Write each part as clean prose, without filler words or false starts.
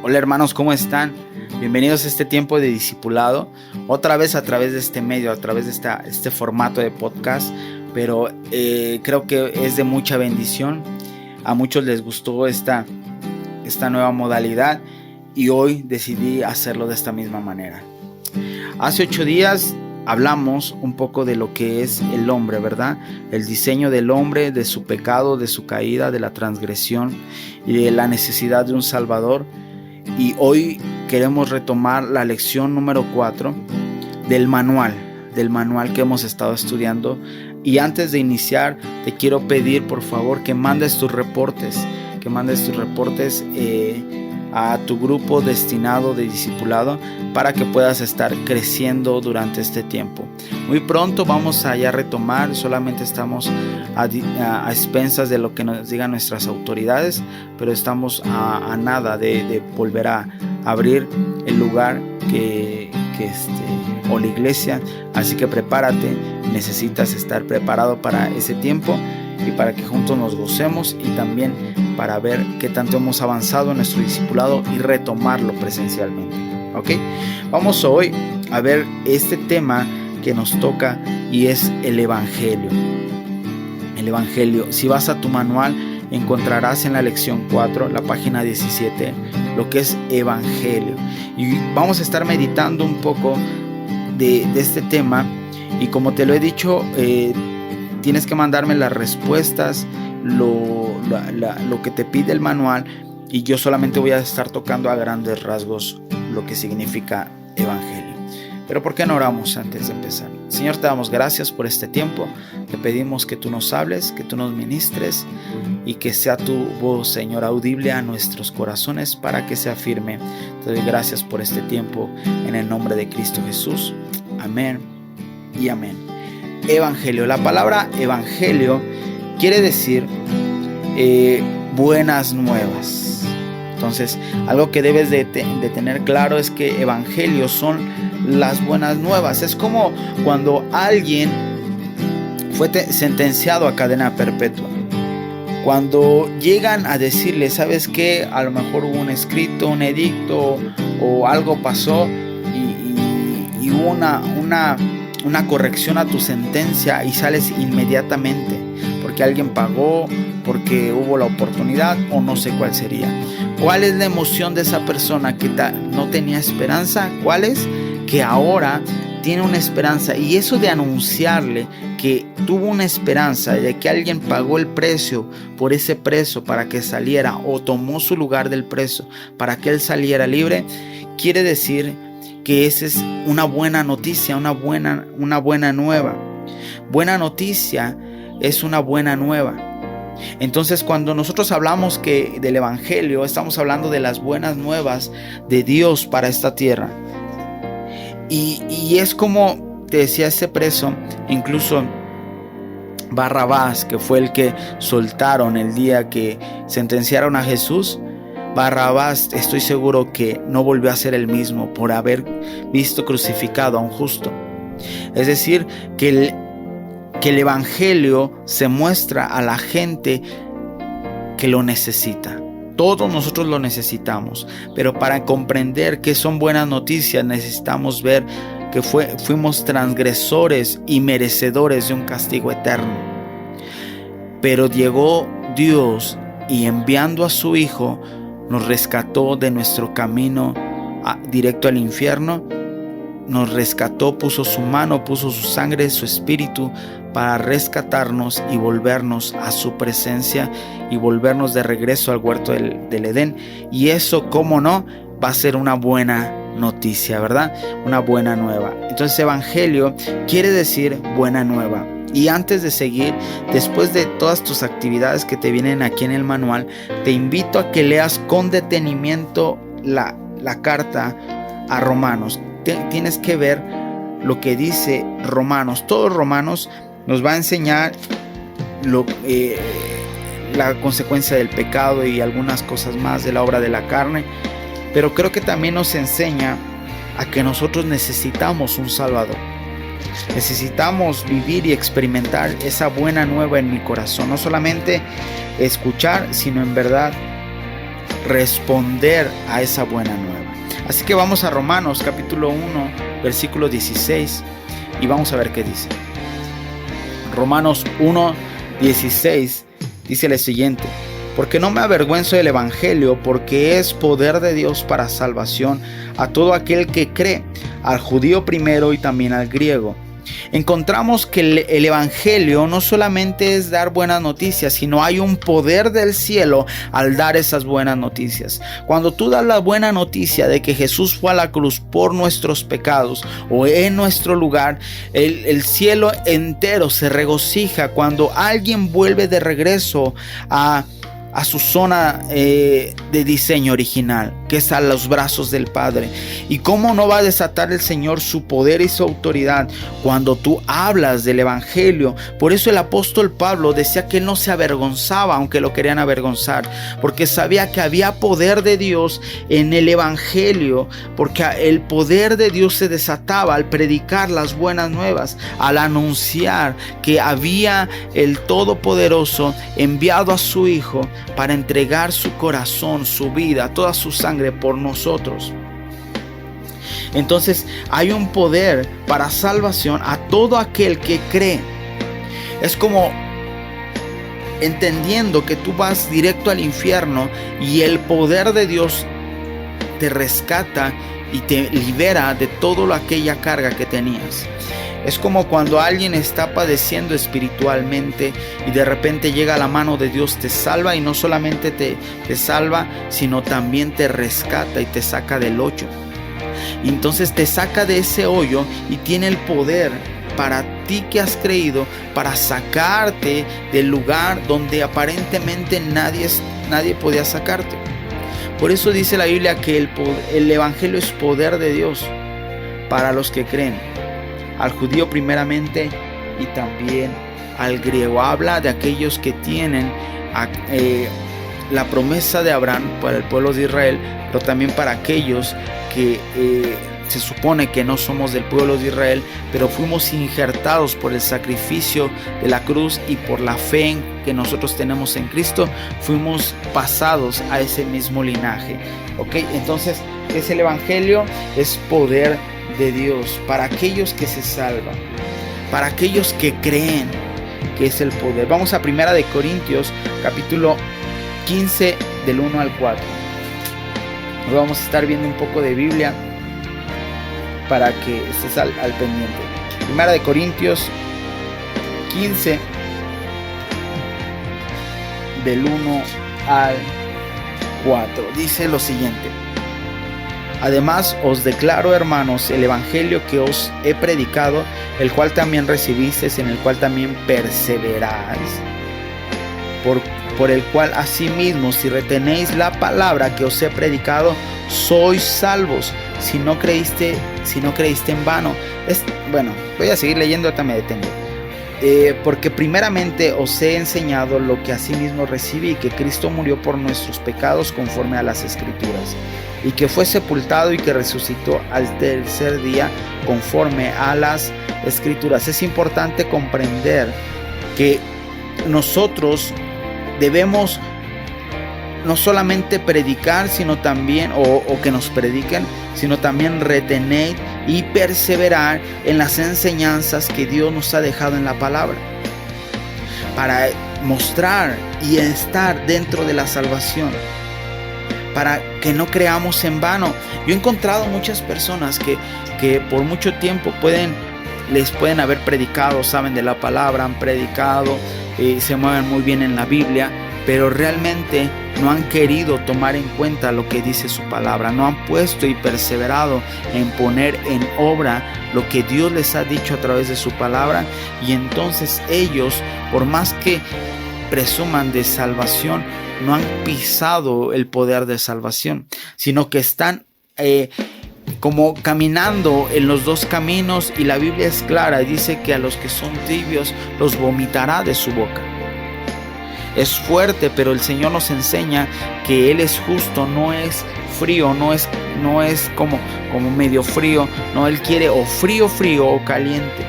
Hola hermanos, ¿cómo están? Bienvenidos a este tiempo de discipulado, otra vez a través de este medio, a través de este formato de podcast, pero creo que es de mucha bendición. A muchos les gustó esta nueva modalidad y hoy decidí hacerlo de esta misma manera. Hace 8 días hablamos un poco de lo que es el hombre, ¿verdad? El diseño del hombre, de su pecado, de su caída, de la transgresión y de la necesidad de un Salvador. Y hoy queremos retomar la lección número 4 del manual que hemos estado estudiando. Y antes de iniciar, te quiero pedir por favor que mandes tus reportes, a tu grupo destinado de discipulado para que puedas estar creciendo durante este tiempo. Muy pronto vamos a ya retomar, solamente estamos a expensas de lo que nos digan nuestras autoridades, pero estamos a nada de volver a abrir el lugar o la iglesia, así que prepárate, necesitas estar preparado para ese tiempo y para que juntos nos gocemos y también para ver qué tanto hemos avanzado en nuestro discipulado y retomarlo presencialmente. ¿Ok? Vamos hoy a ver este tema que nos toca y es el Evangelio. El Evangelio. Si vas a tu manual, encontrarás en la lección 4, la página 17, lo que es Evangelio. Y vamos a estar meditando un poco de este tema. Y como te lo he dicho, tienes que mandarme las respuestas, lo que te pide el manual, y yo solamente voy a estar tocando a grandes rasgos lo que significa Evangelio. Pero ¿por qué no oramos antes de empezar? Señor, te damos gracias por este tiempo. Te pedimos que tú nos hables, que tú nos ministres y que sea tu voz, Señor, audible a nuestros corazones para que sea firme. Te doy gracias por este tiempo en el nombre de Cristo Jesús. Amén y amén. Evangelio. La palabra evangelio quiere decir buenas nuevas. Entonces, algo que debes de tener claro es que evangelio son las buenas nuevas. Es como cuando alguien fue sentenciado a cadena perpetua. Cuando llegan a decirle, ¿sabes qué? A lo mejor hubo un escrito, un edicto o algo pasó y hubo una corrección a tu sentencia y sales inmediatamente porque alguien pagó, porque hubo la oportunidad o no sé cuál sería. ¿Cuál es la emoción de esa persona que no tenía esperanza? ¿Cuál es? Que ahora tiene una esperanza, y eso de anunciarle que tuvo una esperanza, de que alguien pagó el precio por ese preso para que saliera, o tomó su lugar del preso para que él saliera libre, quiere decir que esa es una buena noticia, una buena nueva. Buena noticia es una buena nueva. Entonces, cuando nosotros hablamos del Evangelio, estamos hablando de las buenas nuevas de Dios para esta tierra. Y es como te decía ese preso, incluso Barrabás, que fue el que soltaron el día que sentenciaron a Jesús. Barrabás, estoy seguro que no volvió a ser el mismo por haber visto crucificado a un justo. Es decir, que el Evangelio se muestra a la gente que lo necesita. Todos nosotros lo necesitamos, pero para comprender que son buenas noticias necesitamos ver que fuimos transgresores y merecedores de un castigo eterno. Pero llegó Dios y enviando a su Hijo nos rescató de nuestro camino directo al infierno, nos rescató, puso su mano, puso su sangre, su espíritu para rescatarnos y volvernos a su presencia y volvernos de regreso al huerto del Edén. Y eso, cómo no, va a ser una buena noticia, ¿verdad? Una buena nueva. Entonces, evangelio quiere decir buena nueva. Y antes de seguir, después de todas tus actividades que te vienen aquí en el manual, te invito a que leas con detenimiento la carta a Romanos. Tienes que ver lo que dice Romanos. Todo Romanos nos va a enseñar la consecuencia del pecado y algunas cosas más de la obra de la carne. Pero creo que también nos enseña a que nosotros necesitamos un Salvador. Necesitamos vivir y experimentar esa buena nueva en mi corazón. No solamente escuchar, sino en verdad responder a esa buena nueva. Así que vamos a Romanos capítulo 1, versículo 16 y vamos a ver qué dice. Romanos 1, 16 dice lo siguiente: porque no me avergüenzo del evangelio, porque es poder de Dios para salvación a todo aquel que cree, al judío primero y también al griego. Encontramos que el evangelio no solamente es dar buenas noticias, sino hay un poder del cielo al dar esas buenas noticias. Cuando tú das la buena noticia de que Jesús fue a la cruz por nuestros pecados o en nuestro lugar, el cielo entero se regocija cuando alguien vuelve de regreso a su zona de diseño original, que es a los brazos del Padre. Y cómo no va a desatar el Señor su poder y su autoridad cuando tú hablas del evangelio. Por eso el apóstol Pablo decía que él no se avergonzaba, aunque lo querían avergonzar, porque sabía que había poder de Dios en el evangelio, porque el poder de Dios se desataba al predicar las buenas nuevas, al anunciar que había el Todopoderoso enviado a su Hijo para entregar su corazón, su vida, toda su sangre por nosotros. Entonces hay un poder para salvación a todo aquel que cree. Es como entendiendo que tú vas directo al infierno y el poder de Dios te rescata y te libera de toda aquella carga que tenías. Es como cuando alguien está padeciendo espiritualmente y de repente llega la mano de Dios, te salva, y no solamente te salva, sino también te rescata y te saca del hoyo. Y entonces te saca de ese hoyo y tiene el poder para ti que has creído, para sacarte del lugar donde aparentemente nadie podía sacarte. Por eso dice la Biblia que el evangelio es poder de Dios para los que creen, al judío primeramente y también al griego. Habla de aquellos que tienen la promesa de Abraham para el pueblo de Israel, pero también para aquellos que se supone que no somos del pueblo de Israel, pero fuimos injertados por el sacrificio de la cruz y por la fe que nosotros tenemos en Cristo, fuimos pasados a ese mismo linaje. ¿Ok? Entonces, ¿qué es el evangelio? Es poder de Dios para aquellos que se salvan, para aquellos que creen que es el poder. Vamos a 1 de Corintios capítulo 15 del 1 al 4. Hoy vamos a estar viendo un poco de Biblia para que estés al pendiente. 1 de Corintios 15 del 1 al 4 dice lo siguiente: además os declaro, hermanos, el evangelio que os he predicado, el cual también recibisteis, en el cual también perseveráis, por el cual asimismo, si retenéis la palabra que os he predicado, sois salvos, si no creíste en vano. Bueno, voy a seguir leyendo, hasta me detengo. Porque primeramente os he enseñado lo que asimismo recibí, que Cristo murió por nuestros pecados conforme a las Escrituras, y que fue sepultado y que resucitó al tercer día conforme a las Escrituras. Es importante comprender que nosotros debemos no solamente predicar, sino también, o que nos prediquen, sino también retener y perseverar en las enseñanzas que Dios nos ha dejado en la palabra, para mostrar y estar dentro de la salvación, para que no creamos en vano. Yo he encontrado muchas personas que por mucho tiempo les pueden haber predicado, saben de la palabra, han predicado, se mueven muy bien en la Biblia, pero realmente no han querido tomar en cuenta lo que dice su palabra, no han puesto y perseverado en poner en obra lo que Dios les ha dicho a través de su palabra, y entonces ellos, por más que presuman de salvación, no han pisado el poder de salvación, sino que están como caminando en los dos caminos, y la Biblia es clara, dice que a los que son tibios los vomitará de su boca. Es fuerte, pero el Señor nos enseña que Él es justo, no es frío, no es como medio frío, no, Él quiere o frío o caliente,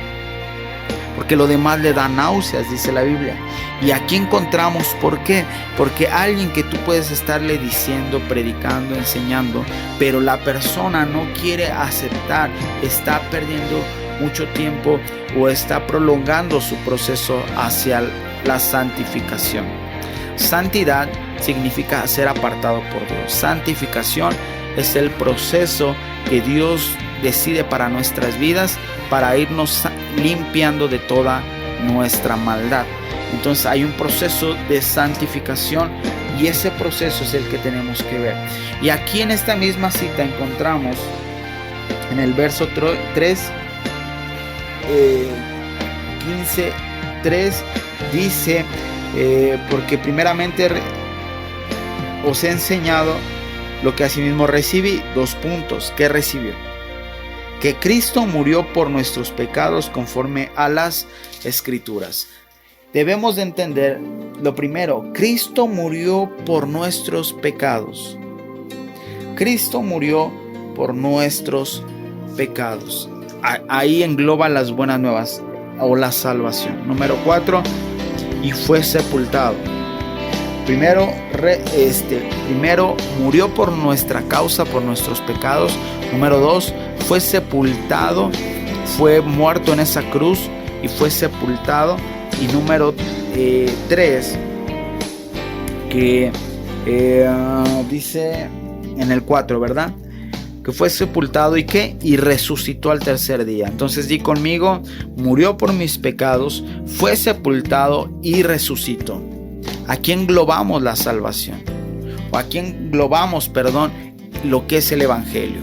porque lo demás le da náuseas, dice la Biblia. Y aquí encontramos por qué, porque alguien que tú puedes estarle diciendo, predicando, enseñando, pero la persona no quiere aceptar, está perdiendo mucho tiempo o está prolongando su proceso hacia la santificación. Santidad significa ser apartado por Dios. Santificación es el proceso que Dios decide para nuestras vidas, para irnos limpiando de toda nuestra maldad. Entonces hay un proceso de santificación, y ese proceso es el que tenemos que ver. Y aquí en esta misma cita encontramos en el verso 3, 15:3, dice, porque primeramente os he enseñado lo que asimismo recibí. 2 puntos. ¿Qué recibió? Que Cristo murió por nuestros pecados conforme a las Escrituras. Debemos de entender lo primero: Cristo murió por nuestros pecados. Cristo murió por nuestros pecados. Ahí engloba las buenas nuevas o la salvación. Número 4, y fue sepultado. Primero murió por nuestra causa, por nuestros pecados. Número 2, fue sepultado, fue muerto en esa cruz y fue sepultado. Y número 3, que dice en el 4, ¿verdad? Que fue sepultado y resucitó al tercer día. Entonces di conmigo: murió por mis pecados, fue sepultado y resucitó. Aquí englobamos la salvación, o aquí englobamos, lo que es el Evangelio,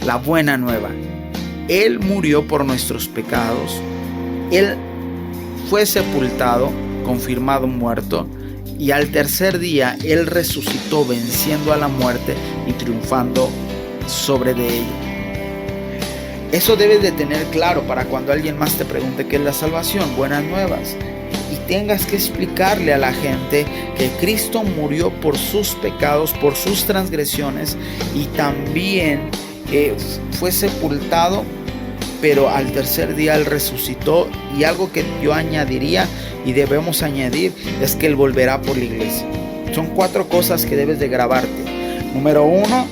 la buena nueva. Él murió por nuestros pecados, Él fue sepultado, confirmado muerto, y al tercer día Él resucitó, venciendo a la muerte y triunfando sobre de ella. Eso debes de tener claro para cuando alguien más te pregunte qué es la salvación, buenas nuevas, y tengas que explicarle a la gente que Cristo murió por sus pecados, por sus transgresiones, y también fue sepultado, pero al tercer día Él resucitó. Y algo que yo añadiría y debemos añadir es que Él volverá por la iglesia. Son 4 cosas que debes de grabarte. Número 1,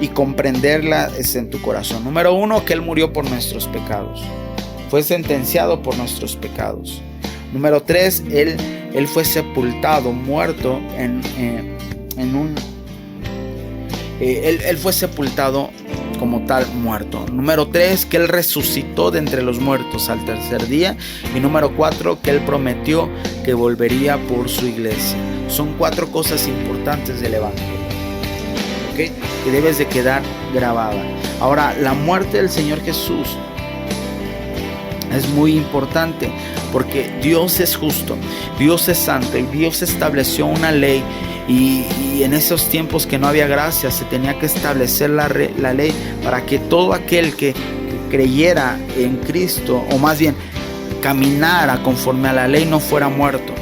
y comprenderla en tu corazón. Número 1, que Él murió por nuestros pecados, fue sentenciado por nuestros pecados. Número 3, Él fue sepultado, muerto Él fue sepultado como tal, muerto. Número 3, que Él resucitó de entre los muertos al tercer día. Y número 4, que Él prometió que volvería por su iglesia. Son 4 cosas importantes del Evangelio, ¿okay?, que debes de quedar grabada. Ahora, la muerte del Señor Jesús es muy importante, porque Dios es justo, Dios es santo, y Dios estableció una ley, y en esos tiempos que no había gracia, se tenía que establecer la ley para que todo aquel que creyera en Cristo, o más bien caminara conforme a la ley, no fuera muerto.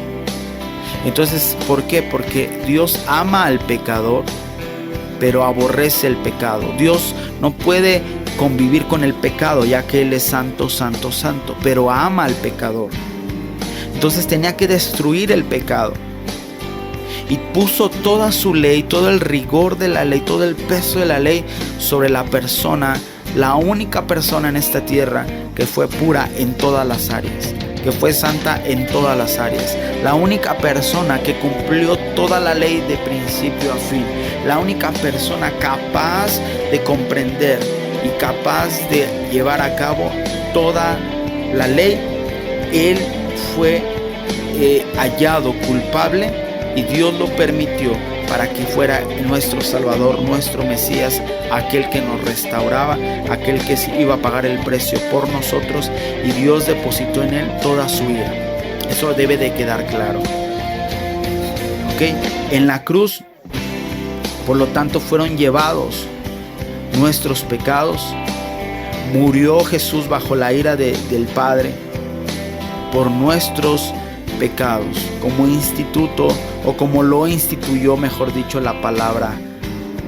Entonces, ¿por qué? Porque Dios ama al pecador, pero aborrece el pecado. Dios no puede convivir con el pecado, ya que Él es santo, santo, santo, pero ama al pecador. Entonces tenía que destruir el pecado, y puso toda su ley, todo el rigor de la ley, todo el peso de la ley sobre la persona la única persona en esta tierra que fue pura en todas las áreas, que fue santa en todas las áreas, la única persona que cumplió toda la ley de principio a fin, la única persona capaz de comprender y capaz de llevar a cabo toda la ley. Él fue hallado culpable y Dios lo permitió para que fuera nuestro Salvador, nuestro Mesías, aquel que nos restauraba, aquel que iba a pagar el precio por nosotros, y Dios depositó en él toda su ira. Eso debe de quedar claro. ¿Okay? En la cruz, por lo tanto, fueron llevados nuestros pecados. Murió Jesús bajo la ira del Padre por nuestros pecados, como instituto, o como lo instituyó, mejor dicho, la palabra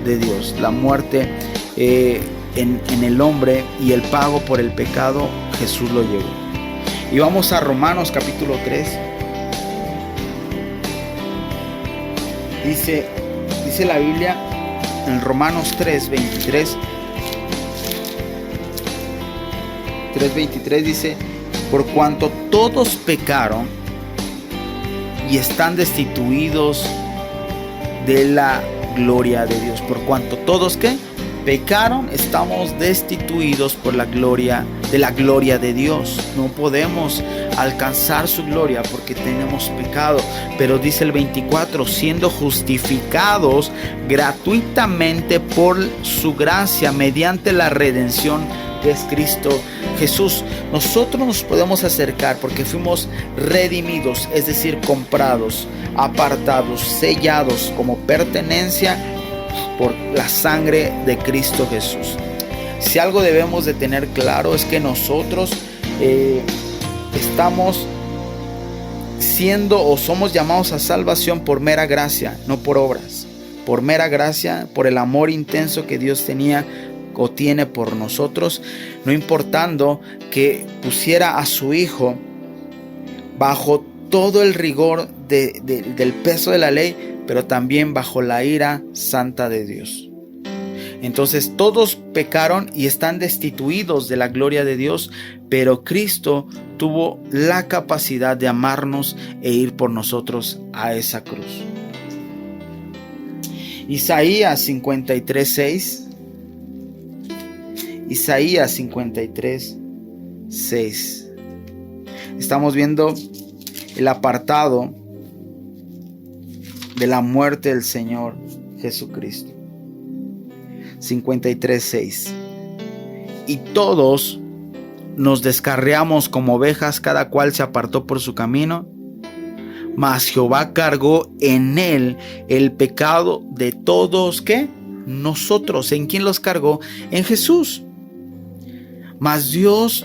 de Dios. La muerte en el hombre y el pago por el pecado, Jesús lo llevó. Y vamos a Romanos capítulo 3. Dice la Biblia en Romanos 3:23. 3:23 dice: por cuanto todos pecaron y están destituidos de la gloria de Dios. Por cuanto todos, ¿qué? Pecaron, estamos destituidos de la gloria de Dios. No podemos alcanzar su gloria porque tenemos pecado. Pero dice el 24, siendo justificados gratuitamente por su gracia mediante la redención que es Cristo Jesús. Nosotros nos podemos acercar porque fuimos redimidos, es decir, comprados, apartados, sellados como pertenencia por la sangre de Cristo Jesús. Si algo debemos de tener claro es que nosotros estamos siendo o somos llamados a salvación por mera gracia, no por obras. Por mera gracia, por el amor intenso que Dios tenía o tiene por nosotros, no importando que pusiera a su Hijo bajo todo el rigor del peso de la ley, pero también bajo la ira santa de Dios. Entonces todos pecaron y están destituidos de la gloria de Dios, pero Cristo tuvo la capacidad de amarnos e ir por nosotros a esa cruz. Isaías 53:6. Isaías 53:6. Estamos viendo el apartado de la muerte del Señor Jesucristo. 53:6. Y todos nos descarriamos como ovejas, cada cual se apartó por su camino, mas Jehová cargó en él el pecado de todos, ¿qué? Nosotros. ¿En quién los cargó? En Jesús. Mas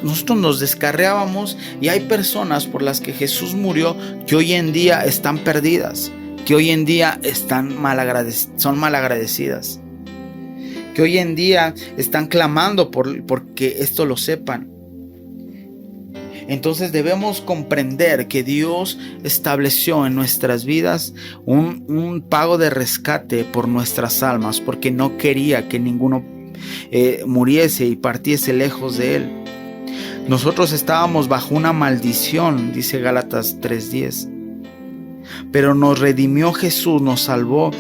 nosotros nos descarriábamos, y hay personas por las que Jesús murió que hoy en día están perdidas, que hoy en día son malagradecidas, que hoy en día están clamando porque esto lo sepan. Entonces debemos comprender que Dios estableció en nuestras vidas un pago de rescate por nuestras almas, porque no quería que ninguno muriese y partiese lejos de él. Nosotros estábamos bajo una maldición, dice Gálatas 3:10, pero nos redimió Jesús, nos salvó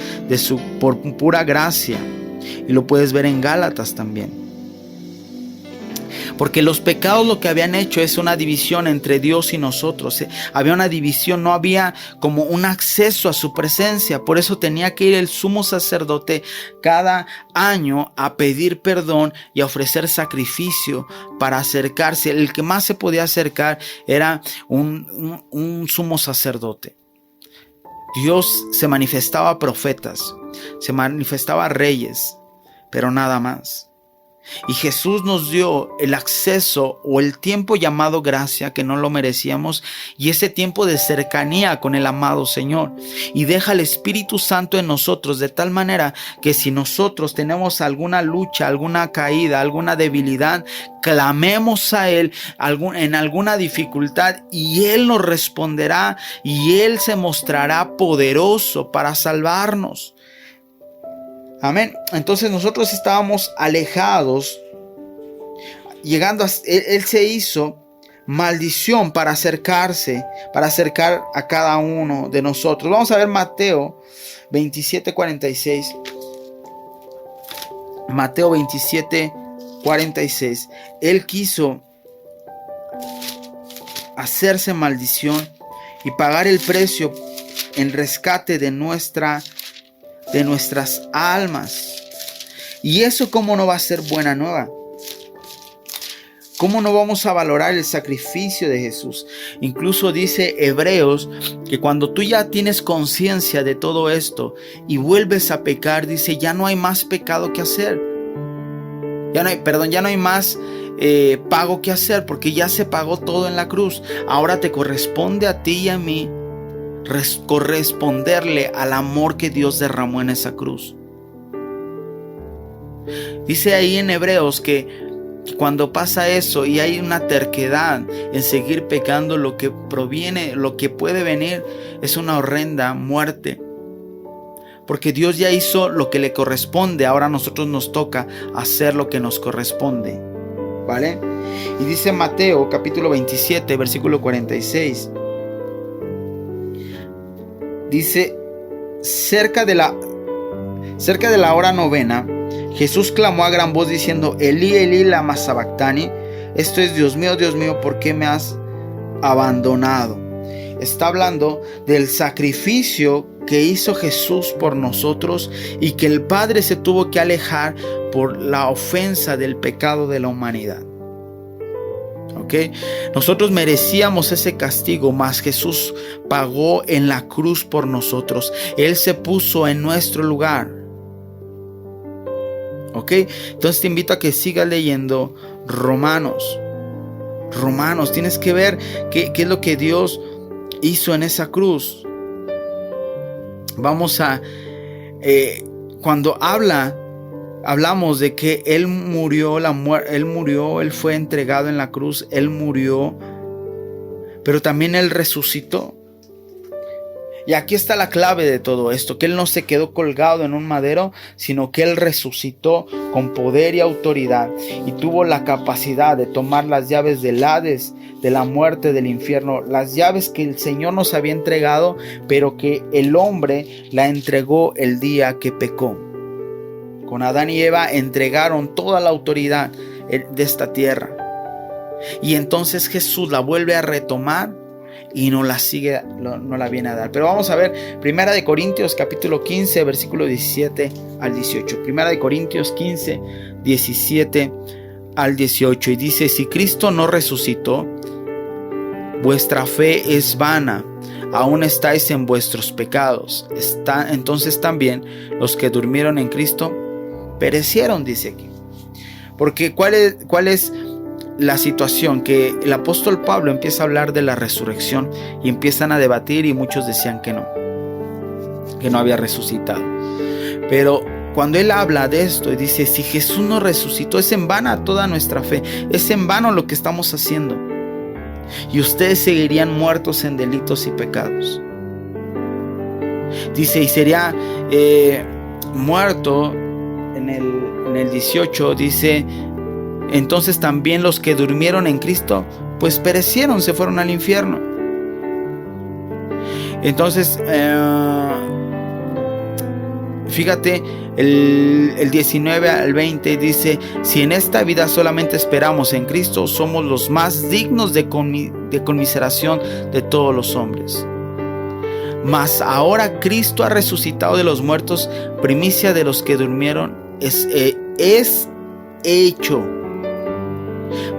por pura gracia, y lo puedes ver en Gálatas también. Porque los pecados lo que habían hecho es una división entre Dios y nosotros. Había una división, no había como un acceso a su presencia. Por eso tenía que ir el sumo sacerdote cada año a pedir perdón y a ofrecer sacrificio para acercarse. El que más se podía acercar era un sumo sacerdote. Dios se manifestaba a profetas, se manifestaba a reyes, pero nada más. Y Jesús nos dio el acceso o el tiempo llamado gracia, que no lo merecíamos, y ese tiempo de cercanía con el amado Señor. Y deja el Espíritu Santo en nosotros de tal manera que si nosotros tenemos alguna lucha, alguna caída, alguna debilidad, clamemos a Él en alguna dificultad, y Él nos responderá, y Él se mostrará poderoso para salvarnos. Amén. Entonces nosotros estábamos alejados llegando él se hizo maldición para acercar a cada uno de nosotros. Vamos a ver Mateo 27:46. Mateo 27:46. Él quiso hacerse maldición y pagar el precio en rescate de nuestras almas. Y eso, ¿cómo no va a ser buena nueva? ¿Cómo no vamos a valorar el sacrificio de Jesús? Incluso dice Hebreos que cuando tú ya tienes conciencia de todo esto y vuelves a pecar, dice, ya no hay más pecado que hacer. Ya no hay más pago que hacer, porque ya se pagó todo en la cruz. Ahora te corresponde a ti y a mí corresponderle al amor que Dios derramó en esa cruz. Dice ahí en Hebreos que cuando pasa eso y hay una terquedad en seguir pecando, lo que puede venir es una horrenda muerte. Porque Dios ya hizo lo que le corresponde, ahora a nosotros nos toca hacer lo que nos corresponde. ¿Vale? Y dice Mateo capítulo 27, versículo 46. Dice, cerca de la hora novena, Jesús clamó a gran voz diciendo, Elí, Elí, lama sabactani. Esto es, Dios mío, ¿por qué me has abandonado? Está hablando del sacrificio que hizo Jesús por nosotros y que el Padre se tuvo que alejar por la ofensa del pecado de la humanidad. ¿Ok? Nosotros merecíamos ese castigo, mas Jesús pagó en la cruz por nosotros. Él se puso en nuestro lugar. ¿Ok? Entonces te invito a que sigas leyendo Romanos. Tienes que ver qué es lo que Dios hizo en esa cruz. Vamos a... cuando hablamos de que Él murió, Él fue entregado en la cruz, Él murió, pero también Él resucitó. Y aquí está la clave de todo esto, que Él no se quedó colgado en un madero, sino que Él resucitó con poder y autoridad y tuvo la capacidad de tomar las llaves del Hades, de la muerte, del infierno, las llaves que el Señor nos había entregado, pero que el hombre la entregó el día que pecó. Con Adán y Eva entregaron toda la autoridad de esta tierra. Y entonces Jesús la vuelve a retomar y no la viene a dar. Pero vamos a ver 1 Corintios capítulo 15 versículo 17 al 18. 1 Corintios 15 17 al 18. Y dice, si Cristo no resucitó, vuestra fe es vana, aún estáis en vuestros pecados. Entonces también los que durmieron en Cristo perecieron, dice aquí. Porque ¿cuál es la situación? Que el apóstol Pablo empieza a hablar de la resurrección y empiezan a debatir, y muchos decían que no había resucitado. Pero cuando él habla de esto y dice, si Jesús no resucitó, es en vano toda nuestra fe, es en vano lo que estamos haciendo, y ustedes seguirían muertos en delitos y pecados. Dice, y sería muerto en el 18, dice, entonces también los que durmieron en Cristo, pues perecieron, se fueron al infierno. Entonces, fíjate, el 19 al 20 dice, si en esta vida solamente esperamos en Cristo, somos los más dignos de conmiseración de todos los hombres. Mas ahora Cristo ha resucitado de los muertos, primicia de los que durmieron, es hecho.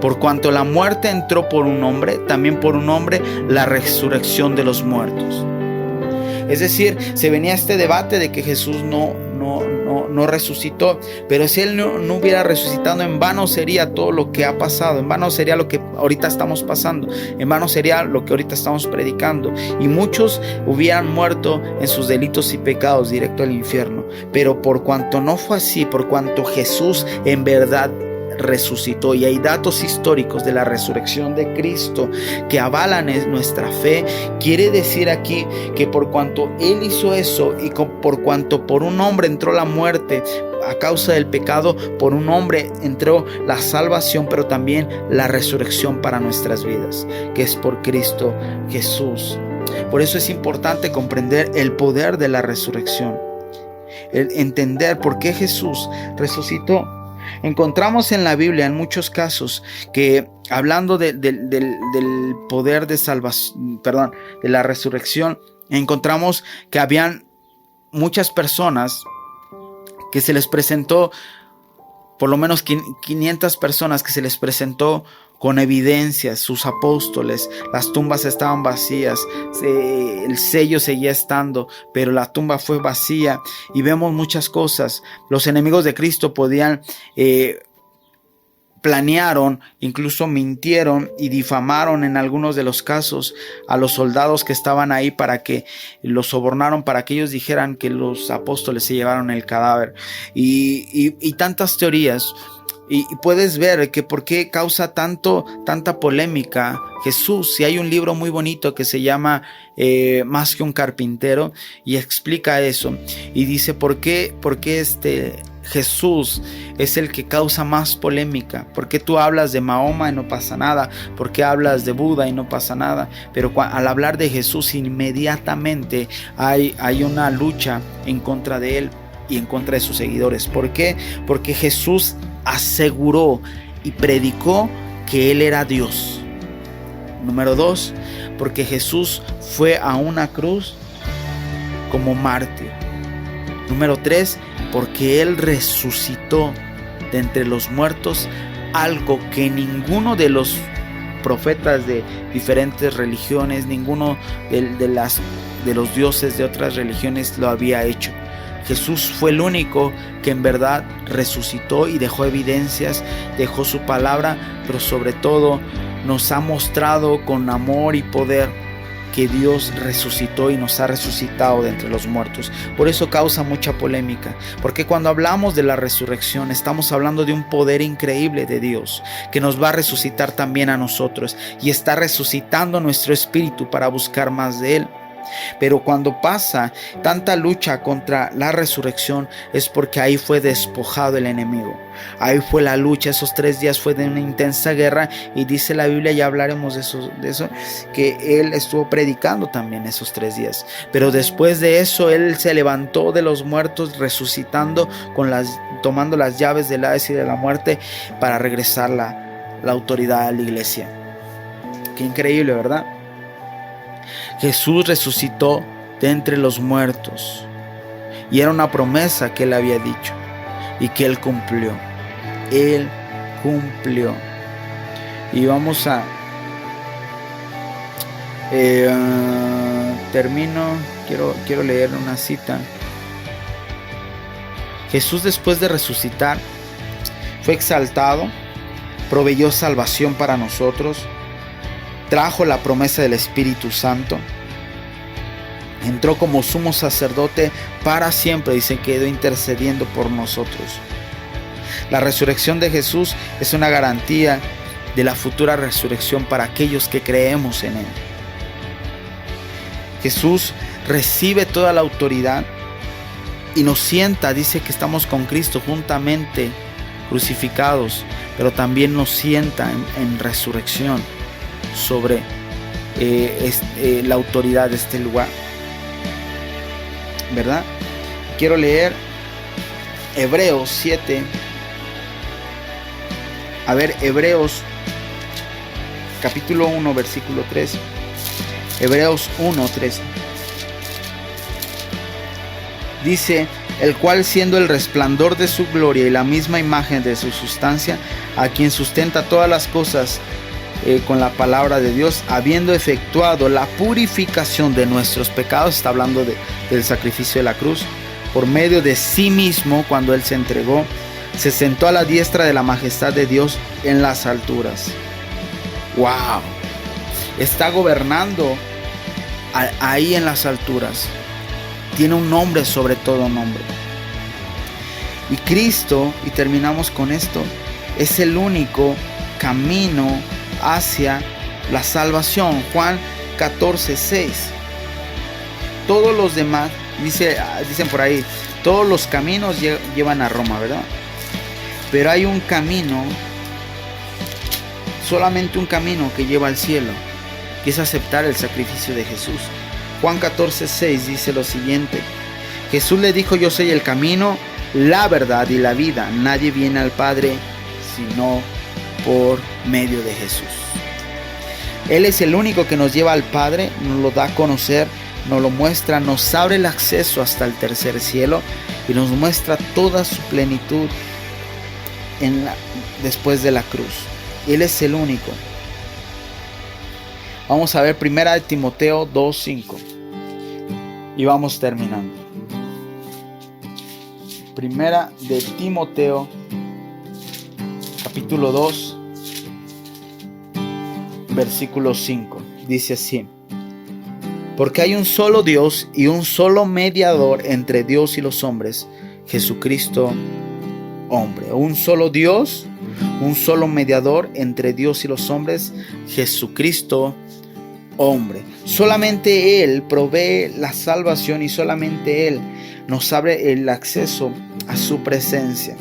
Por cuanto la muerte entró por un hombre, también por un hombre la resurrección de los muertos. Es decir, se venía este debate de que Jesús no resucitó, pero si Él no hubiera resucitado, en vano sería todo lo que ha pasado, en vano sería lo que ahorita estamos pasando, en vano sería lo que ahorita estamos predicando, y muchos hubieran muerto en sus delitos y pecados directo al infierno. Pero por cuanto no fue así, por cuanto Jesús en verdad resucitó. Y hay datos históricos de la resurrección de Cristo que avalan nuestra fe. Quiere decir aquí que por cuanto Él hizo eso y por cuanto por un hombre entró la muerte a causa del pecado, por un hombre entró la salvación, pero también la resurrección para nuestras vidas, que es por Cristo Jesús. Por eso es importante comprender el poder de la resurrección, el entender por qué Jesús resucitó. Encontramos en la Biblia en muchos casos que hablando del poder de salvación, de la resurrección, encontramos que habían muchas personas que se les presentó, por lo menos 500 personas que se les presentó con evidencias, sus apóstoles. Las tumbas estaban vacías, el sello seguía estando, pero la tumba fue vacía, y vemos muchas cosas. Los enemigos de Cristo planearon, incluso mintieron y difamaron en algunos de los casos a los soldados que estaban ahí, para que los sobornaron, para que ellos dijeran que los apóstoles se llevaron el cadáver, y tantas teorías. Y puedes ver que por qué causa tanta polémica Jesús. Y hay un libro muy bonito que se llama Más que un carpintero, y explica eso, y dice por qué Jesús es el que causa más polémica. ¿Por qué tú hablas de Mahoma y no pasa nada? ¿Por qué hablas de Buda y no pasa nada? Pero al hablar de Jesús, inmediatamente hay una lucha en contra de él y en contra de sus seguidores. ¿Por qué? Porque Jesús aseguró y predicó que Él era Dios. Número 2, porque Jesús fue a una cruz como mártir. Número 3, porque Él resucitó de entre los muertos, algo que ninguno de los profetas de diferentes religiones, ninguno de los dioses de otras religiones lo había hecho. Jesús fue el único que en verdad resucitó y dejó evidencias, dejó su palabra, pero sobre todo nos ha mostrado con amor y poder que Dios resucitó y nos ha resucitado de entre los muertos. Por eso causa mucha polémica, porque cuando hablamos de la resurrección estamos hablando de un poder increíble de Dios que nos va a resucitar también a nosotros, y está resucitando nuestro espíritu para buscar más de Él. Pero cuando pasa tanta lucha contra la resurrección, es porque ahí fue despojado el enemigo. Ahí fue la lucha. Esos 3 días fue de una intensa guerra, y dice la Biblia, ya hablaremos de eso, que Él estuvo predicando también esos 3 días. Pero después de eso Él se levantó de los muertos, resucitando, tomando las llaves del Hades y de la muerte, para regresar la autoridad a la iglesia. Qué increíble, ¿verdad? Jesús resucitó de entre los muertos, y era una promesa que Él había dicho y que Él cumplió. Él cumplió. Y vamos a quiero leer una cita. Jesús, después de resucitar, fue exaltado, proveyó salvación para nosotros, trajo la promesa del Espíritu Santo, entró como sumo sacerdote para siempre y se quedó intercediendo por nosotros. La resurrección de Jesús es una garantía de la futura resurrección para aquellos que creemos en Él. Jesús recibe toda la autoridad y nos sienta, dice que estamos con Cristo juntamente crucificados, pero también nos sienta en resurrección sobre la autoridad de este lugar, ¿verdad? Quiero leer Hebreos 7. A ver, Hebreos capítulo 1, versículo 3. Hebreos 1, 3. Dice: el cual, siendo el resplandor de su gloria y la misma imagen de su sustancia, a quien sustenta todas las cosas con la palabra de Dios, habiendo efectuado la purificación de nuestros pecados, está hablando del sacrificio de la cruz, por medio de sí mismo, cuando Él se entregó, se sentó a la diestra de la majestad de Dios en las alturas. ¡Wow! Está gobernando ahí en las alturas. Tiene un nombre sobre todo nombre. Y Cristo, y terminamos con esto, Es el único camino hacia la salvación. Juan 14:6. Todos los demás, dicen por ahí, todos los caminos llevan a Roma, ¿verdad? Pero hay un camino, solamente un camino que lleva al cielo, que es aceptar el sacrificio de Jesús. Juan 14:6 dice lo siguiente: Jesús le dijo: yo soy el camino, la verdad y la vida. Nadie viene al Padre sino por medio de Jesús. Él es el único que nos lleva al Padre, nos lo da a conocer, nos lo muestra, nos abre el acceso hasta el tercer cielo y nos muestra toda su plenitud después de la cruz. Él es el único. Vamos a ver 1 Timoteo 2:5 y vamos terminando. 1 Timoteo capítulo 2 versículo 5 dice así: porque hay un solo Dios y un solo mediador entre Dios y los hombres, Jesucristo hombre. Un solo Dios, un solo mediador entre Dios y los hombres, Jesucristo hombre. Solamente Él provee la salvación y solamente Él nos abre el acceso a su presencia.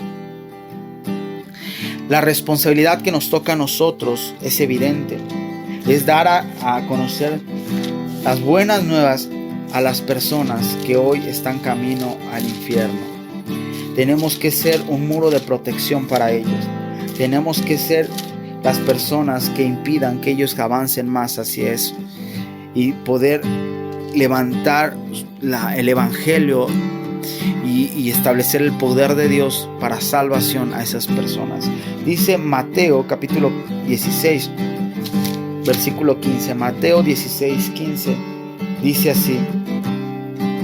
La responsabilidad que nos toca a nosotros es evidente. Es dar a conocer las buenas nuevas a las personas que hoy están camino al infierno. Tenemos que ser un muro de protección para ellos. Tenemos que ser las personas que impidan que ellos avancen más hacia eso y poder levantar el evangelio y establecer el poder de Dios para salvación a esas personas. Dice Mateo capítulo 16 versículo 15. Mateo 16:15 dice así: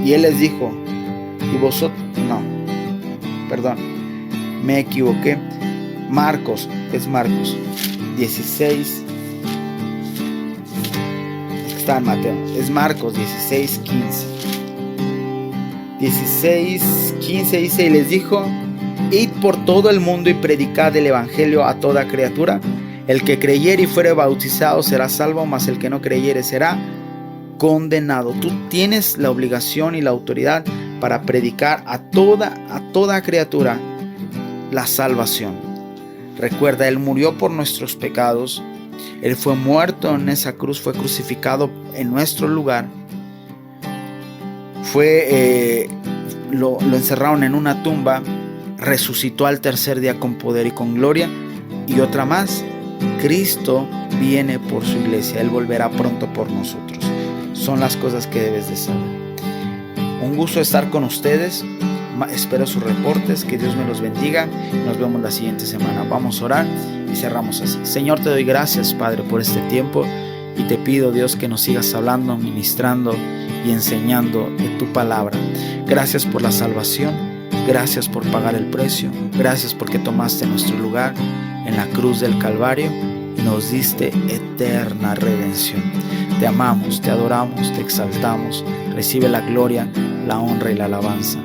y Él les dijo, y vosotros, me equivoqué. Es Marcos 16, está en Mateo, es Marcos 16:15 dice: y les dijo: id por todo el mundo y predicad el evangelio a toda criatura. El que creyere y fuere bautizado será salvo, mas el que no creyere será condenado. Tú tienes la obligación y la autoridad para predicar a toda criatura la salvación. Recuerda, Él murió por nuestros pecados. Él fue muerto en esa cruz, fue crucificado en nuestro lugar. Lo encerraron en una tumba, resucitó al tercer día con poder y con gloria. Y otra más, Cristo viene por su iglesia. Él volverá pronto por nosotros. Son las cosas que debes de saber. Un gusto estar con ustedes. Espero sus reportes. Que Dios me los bendiga. Nos vemos la siguiente semana. Vamos a orar y cerramos así. Señor, te doy gracias, Padre, por este tiempo. Y te pido, Dios, que nos sigas hablando, ministrando y enseñando de tu palabra. Gracias por la salvación. Gracias por pagar el precio. Gracias porque tomaste nuestro lugar en la cruz del Calvario y nos diste eterna redención. Te amamos, te adoramos, te exaltamos. Recibe la gloria, la honra y la alabanza.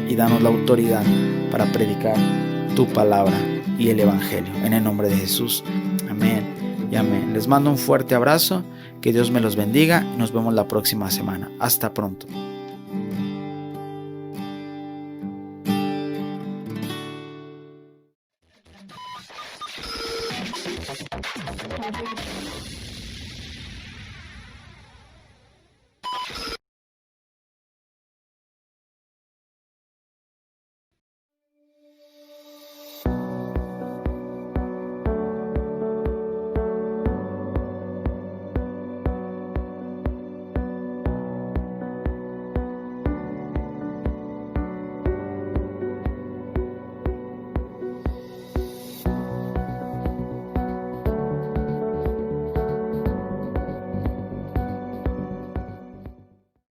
Y danos la autoridad para predicar tu palabra y el evangelio. En el nombre de Jesús. Amén y amén. Les mando un fuerte abrazo. Que Dios me los bendiga. Nos vemos la próxima semana. Hasta pronto.